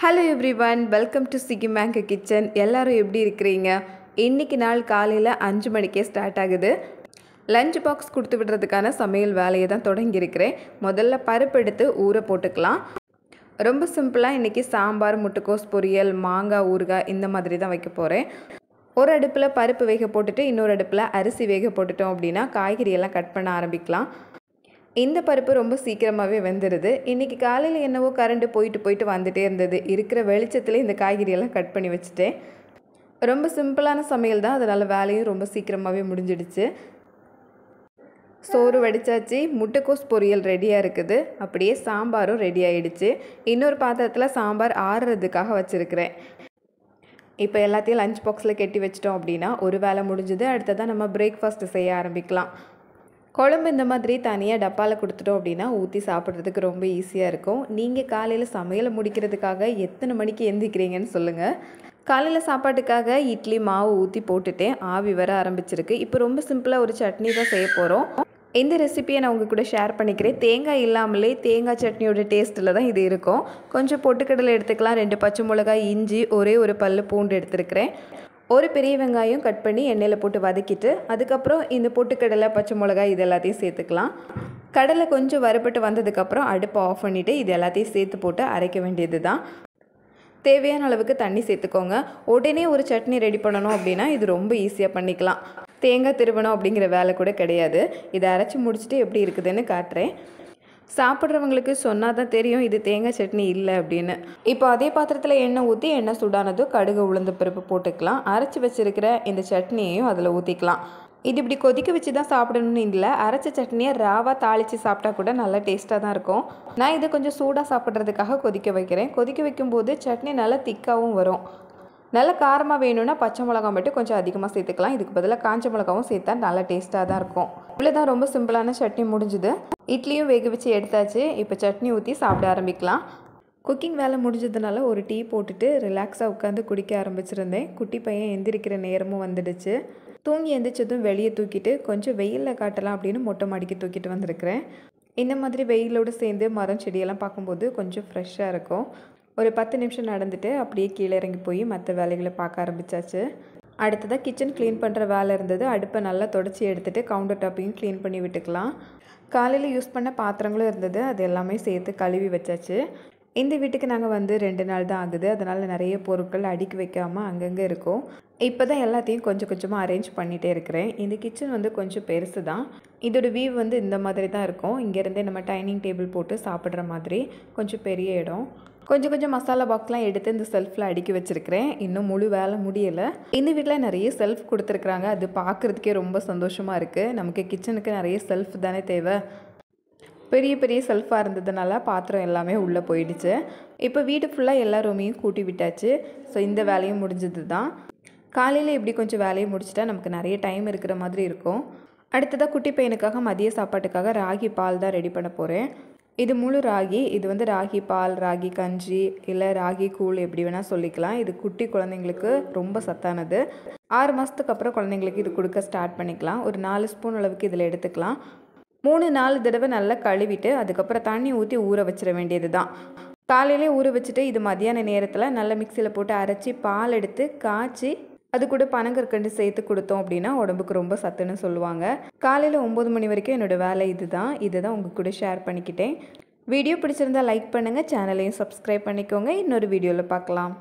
Hello everyone, welcome to Sugi Mango Kitchen. எல்லாரும் எப்படி இருக்கீங்க? இன்னைக்கு நாள் காலையில 5 மணிக்கே ஸ்டார்ட் ஆகுது. லஞ்ச் பாக்ஸ் கொடுத்து விடுறதுக்கான சமையல் வேலையை தான் தொடங்கி இருக்கிறேன். முதல்ல பருப்பு எடுத்து ஊற போட்டுக்கலாம். ரொம்ப சிம்பிளா இன்னைக்கு சாம்பார், முட்டைக்கோஸ் பொரியல், மாங்காய் ஊறுகாய் இந்த மாதிரி தான் வைக்க போறேன். ஒரு அடுப்புல பருப்பு வேக போட்டுட்டு இன்னொரு அடுப்புல அரிசி வேக போட்டுட்டோம் அப்படினா காய்கறி எல்லாம் கட் பண்ண ஆரம்பிக்கலாம். இந்த பருப்பு ரொம்ப சீக்கிரமாவே வெந்துருது. இன்னைக்கு காலையில என்னவோ கரண்ட் போயிட்டு வந்துட்டே இருந்தது. இருக்கிற வெளிச்சத்திலே இந்த காய்கறி எல்லாம் கட் பண்ணி வச்சிட்டேன். ரொம்ப சிம்பிளான சமையல் தான், அதனால வேலையும் ரொம்ப சீக்கிரமாவே முடிஞ்சிடுச்சு. சோறு வடிச்சாச்சு, முட்டைக்கோஸ் பொரியல் ரெடியா இருக்குது. அப்படியே சாம்பாரும் ரெடி ஆயிடுச்சு. இன்னொரு பாத்திரத்துல சாம்பார் ஆறுறதுக்காக வச்சிருக்கிறேன். இப்போ எல்லாத்தையும் லஞ்ச் பாக்ஸ்ல கட்டி வச்சிட்டோம் அப்படினா ஒரு வேளை முடிஞ்சது. அடுத்ததா நம்ம பிரேக்ஃபாஸ்ட் செய்ய ஆரம்பிக்கலாம். குழம்பு இந்த மாதிரி தனியாக டப்பாவில் கொடுத்துட்டோம் அப்படின்னா ஊற்றி சாப்பிட்றதுக்கு ரொம்ப ஈஸியாக இருக்கும். நீங்கள் காலையில் சமையலை முடிக்கிறதுக்காக எத்தனை மணிக்கு எந்திரிக்கிறீங்கன்னு சொல்லுங்கள். காலையில் சாப்பாட்டுக்காக இட்லி மாவு ஊற்றி போட்டுட்டேன். ஆவி வர ஆரம்பிச்சிருக்கு. இப்போ ரொம்ப சிம்பிளாக ஒரு சட்னி தான் செய்ய போகிறோம். இந்த ரெசிபியை நான் உங்கள் கூட ஷேர் பண்ணிக்கிறேன். தேங்காய் இல்லாமலே தேங்காய் சட்னியோட டேஸ்ட்டில் தான் இது இருக்கும். கொஞ்சம் பொட்டுக்கடலை எடுத்துக்கலாம், 2 பச்சை மிளகாய், இஞ்சி, ஒரு பல்லு பூண்டு எடுத்துருக்கிறேன். ஒரு பெரிய வெங்காயம் கட் பண்ணி எண்ணெயில் போட்டு வதக்கிட்டு அதுக்கப்புறம் இந்த பொட்டுக்கடலை, பச்சை மிளகாய் இது எல்லாத்தையும் சேர்த்துக்கலாம். கடலை கொஞ்சம் வறுபட்டு வந்ததுக்கப்புறம் அடுப்பை ஆஃப் பண்ணிவிட்டு இது எல்லாத்தையும் சேர்த்து போட்டு அரைக்க வேண்டியது தான். தேவையான அளவுக்கு தண்ணி சேர்த்துக்கோங்க. உடனே ஒரு சட்னி ரெடி பண்ணணும் அப்படின்னா இது ரொம்ப ஈஸியாக பண்ணிக்கலாம். தேங்காய் திருவணும் அப்படிங்கிற வேலை கூட கிடையாது. இதை அரைச்சி முடிச்சுட்டு எப்படி இருக்குதுன்னு காட்டுறேன். சாப்பிட்றவங்களுக்கு சொன்னால் தான் தெரியும் இது தேங்காய் சட்னி இல்லை அப்படின்னு. இப்போ அதே பாத்திரத்தில் எண்ணெய் ஊற்றி எண்ணெய் சூடானதும் கடுகு, உளுந்து பருப்பு போட்டுக்கலாம். அரைச்சி வச்சுருக்கிற இந்த சட்னியையும் அதில் ஊற்றிக்கலாம். இது இப்படி கொதிக்க வச்சு தான் சாப்பிடணும்னு இல்லை, அரைச்ச சட்னியை ராவாக தாளித்து சாப்பிட்டா கூட நல்லா டேஸ்ட்டாக தான் இருக்கும். நான் இதை கொஞ்சம் சூடாக சாப்பிட்றதுக்காக கொதிக்க வைக்கிறேன். கொதிக்க வைக்கும்போது சட்னி நல்லா திக்காகவும் வரும். நல்லா காரமாக வேணும்னா பச்சை மிளகாய் மட்டும் கொஞ்சம் அதிகமாக சேர்த்துக்கலாம். இதுக்கு பதிலாக காஞ்ச மிளகாவும் சேர்த்தா நல்லா டேஸ்ட்டாக தான் இருக்கும். இவ்வளோதான், ரொம்ப சிம்பிளான சட்னி முடிஞ்சுது. இட்லியும் வேக வச்சு எடுத்தாச்சு. இப்போ சட்னி ஊற்றி சாப்பிட ஆரம்பிக்கலாம். குக்கிங் வேலை முடிஞ்சதுனால ஒரு டீ போட்டுட்டு ரிலாக்ஸாக உட்காந்து குடிக்க ஆரம்பிச்சிருந்தேன். குட்டி பையன் எந்திரிக்கிற நேரமும் வந்துடுச்சு. தூங்கி எந்திரிச்சதும் வெளியே தூக்கிட்டு கொஞ்சம் வெயிலில் காட்டலாம் அப்படின்னு மொட்டை மாடிக்கு தூக்கிட்டு வந்திருக்கிறேன். இந்த மாதிரி வெயிலோடு சேர்ந்து மரம் செடியெல்லாம் பார்க்கும்போது கொஞ்சம் ஃப்ரெஷ்ஷாக இருக்கும். ஒரு 10 நிமிஷம் நடந்துட்டு அப்படியே கீழே இறங்கி போய் மற்ற வேலைகளை பார்க்க ஆரம்பித்தாச்சு. அடுத்ததாக கிச்சன் க்ளீன் பண்ணுற வேலை இருந்தது. அடுப்பை நல்லா தொடச்சி எடுத்துகிட்டு கவுண்டர் டாப்பையும் க்ளீன் பண்ணி விட்டுக்கலாம். காலையில் யூஸ் பண்ண பாத்திரங்களும் இருந்தது, அது எல்லாமே சேர்த்து கழுவி வச்சாச்சு. இந்த வீட்டுக்கு நாங்கள் வந்து 2 நாள் தான் ஆகுது. அதனால் நிறைய பொருட்கள் அடுக்கி வைக்காமல் அங்கங்கே இருக்கும். இப்போ தான் எல்லாத்தையும் கொஞ்சம் கொஞ்சமாக அரேஞ்ச் பண்ணிகிட்டே இருக்கிறேன். இந்த கிச்சன் வந்து கொஞ்சம் பெருசு தான். இதோட வியூ வந்து இந்த மாதிரி தான் இருக்கும். இங்கேருந்தே நம்ம டைனிங் டேபிள் போட்டு சாப்பிட்ற மாதிரி கொஞ்சம் பெரிய இடம். கொஞ்சம் மசாலா பாக்ஸ்லாம் எடுத்து இந்த செல்ஃபில் அடுக்கி வச்சுருக்கிறேன். இன்னும் முழு வேலை முடியலை. இந்த வீட்டில் நிறைய செல்ஃப் கொடுத்துருக்குறாங்க. அது பார்க்குறதுக்கே ரொம்ப சந்தோஷமாக இருக்குது. நமக்கு கிச்சனுக்கு நிறைய செல்ஃப் தானே தேவை. பெரிய செல்ஃபாக இருந்ததுனால பாத்திரம் எல்லாமே உள்ளே போயிடுச்சு. இப்போ வீடு ஃபுல்லாக எல்லா ரூமையும் கூட்டி விட்டாச்சு. ஸோ இந்த வேலையும் முடிஞ்சது தான். காலையில் இப்படி கொஞ்சம் வேலையை முடிச்சுட்டா நமக்கு நிறைய டைம் இருக்கிற மாதிரி இருக்கும். அடுத்ததாக குட்டி பையனுக்காக மதிய சாப்பாட்டுக்காக ராகி பால் தான் ரெடி பண்ண போகிறேன். இது முழு ராகி. இது வந்து ராகி பால், ராகி கஞ்சி, இல்லை ராகி கூழ் எப்படி வேணால் சொல்லிக்கலாம். இது குட்டி குழந்தைங்களுக்கு ரொம்ப சத்தானது. 6 மாதத்துக்கு அப்புறம் குழந்தைங்களுக்கு இது கொடுக்க ஸ்டார்ட் பண்ணிக்கலாம். ஒரு 4 ஸ்பூன் அளவுக்கு இதில் எடுத்துக்கலாம். 3-4 தடவை நல்லா கழுவிட்டு அதுக்கப்புறம் தண்ணி ஊற்றி ஊற வச்சிட வேண்டியது தான். காலையிலே ஊற வச்சுட்டு இது மதியான நேரத்தில் நல்லா மிக்சியில் போட்டு அரைச்சி பால் எடுத்து காய்ச்சி அது கூட பனங்கற்கண்டு சேர்த்து கொடுத்தோம் அப்படின்னா உடம்புக்கு ரொம்ப சத்துன்னு சொல்லுவாங்க. காலையில் 9 மணி வரைக்கும் என்னோடய வேலை இதுதான் உங்கள் கூட ஷேர் பண்ணிக்கிட்டேன். வீடியோ பிடிச்சிருந்தா லைக் பண்ணுங்கள், சேனலையும் சப்ஸ்கிரைப் பண்ணிக்கோங்க. இன்னொரு வீடியோவில் பார்க்கலாம்.